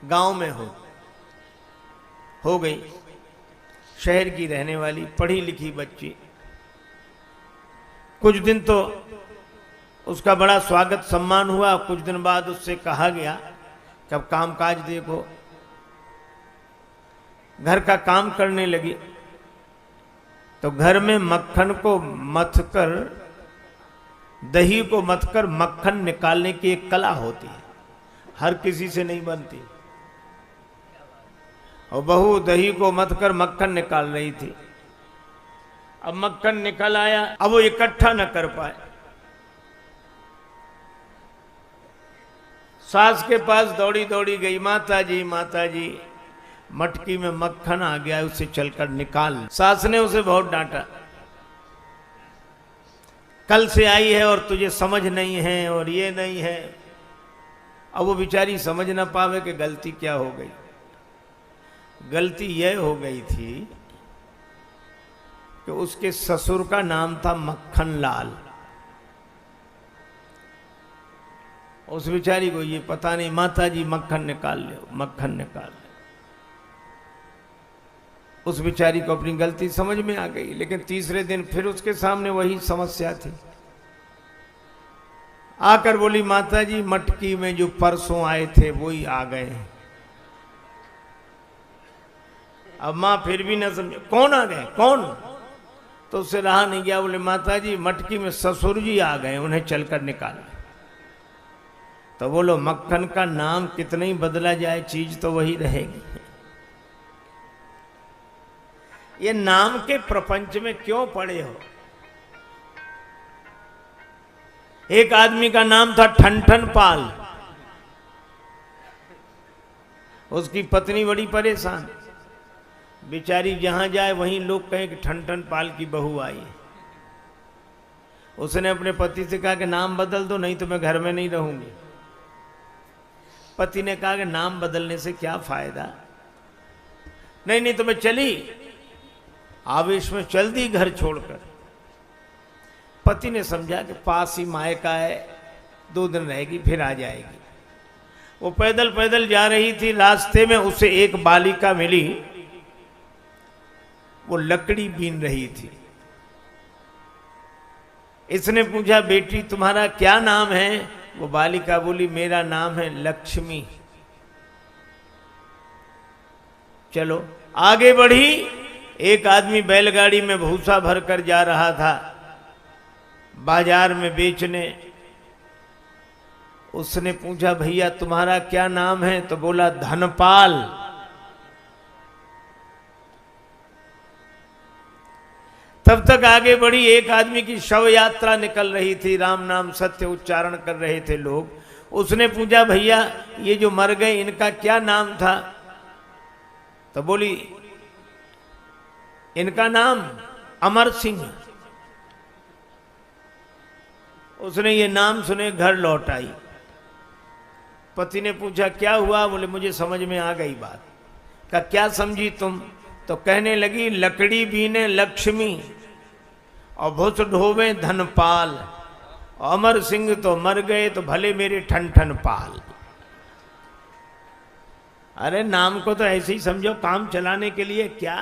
गांव में हो गई, शहर की रहने वाली पढ़ी लिखी बच्ची। कुछ दिन तो उसका बड़ा स्वागत सम्मान हुआ। कुछ दिन बाद उससे कहा गया कि अब काम काज देखो। घर का काम करने लगी तो घर में मक्खन को मथकर, दही को मथकर मक्खन निकालने की एक कला होती है, हर किसी से नहीं बनती। और बहू दही को मथकर मक्खन निकाल रही थी। अब मक्खन निकल आया, अब वो इकट्ठा न कर पाए। सास के पास दौड़ी दौड़ी गई, माता जी मटकी में मक्खन आ गया है, उसे चलकर निकाल। सास ने उसे बहुत डांटा, कल से आई है और तुझे समझ नहीं है और ये नहीं है। अब वो बेचारी समझ ना पावे कि गलती क्या हो गई। गलती यह हो गई थी कि उसके ससुर का नाम था मक्खन लाल। उस बेचारी को ये पता नहीं, माता जी मक्खन निकाल ले, मक्खन निकाल ले। उस बेचारी को अपनी गलती समझ में आ गई, लेकिन तीसरे दिन फिर उसके सामने वही समस्या थी। आकर बोली, माता जी मटकी में जो परसों आए थे वही आ गए हैं। अब मां फिर भी न समझे, कौन आ गए, कौन? तो उससे रहा नहीं गया, बोले माता जी मटकी में ससुर जी आ गए, उन्हें चलकर निकाल। तो बोलो, मक्खन का नाम कितना ही बदला जाए, चीज तो वही रहेगी। ये नाम के प्रपंच में क्यों पड़े हो? एक आदमी का नाम था ठनठन पाल। उसकी पत्नी बड़ी परेशान, बेचारी जहां जाए वहीं लोग कहें कि ठनठन पाल की बहू आई। उसने अपने पति से कहा कि नाम बदल दो, नहीं तो मैं घर में नहीं रहूंगी। पति ने कहा कि नाम बदलने से क्या फायदा, नहीं तो मैं चली। आवेश में चल दी घर छोड़कर। पति ने समझा कि पास ही मायका है, 2 दिन रहेगी फिर आ जाएगी। वो पैदल पैदल जा रही थी, रास्ते में उसे एक बालिका मिली, वो लकड़ी बीन रही थी। इसने पूछा, बेटी तुम्हारा क्या नाम है? वो बालिका बोली, मेरा नाम है लक्ष्मी। चलो आगे बढ़ी। एक आदमी बैलगाड़ी में भूसा भरकर जा रहा था बाजार में बेचने। उसने पूछा, भैया तुम्हारा क्या नाम है? तो बोला, धनपाल। तब तक आगे बढ़ी। एक आदमी की शव यात्रा निकल रही थी, राम नाम सत्य उच्चारण कर रहे थे लोग। उसने पूछा, भैया ये जो मर गए इनका क्या नाम था? तो बोली, इनका नाम अमर सिंह। उसने ये नाम सुने घर लौट आई। पति ने पूछा, क्या हुआ? बोले, मुझे समझ में आ गई बात। का क्या समझी तुम? तो कहने लगी, लकड़ी बीने लक्ष्मी और भुस ढोवे धनपाल, अमर सिंह तो मर गए तो भले मेरे ठनठन पाल। अरे नाम को तो ऐसे ही समझो, काम चलाने के लिए। क्या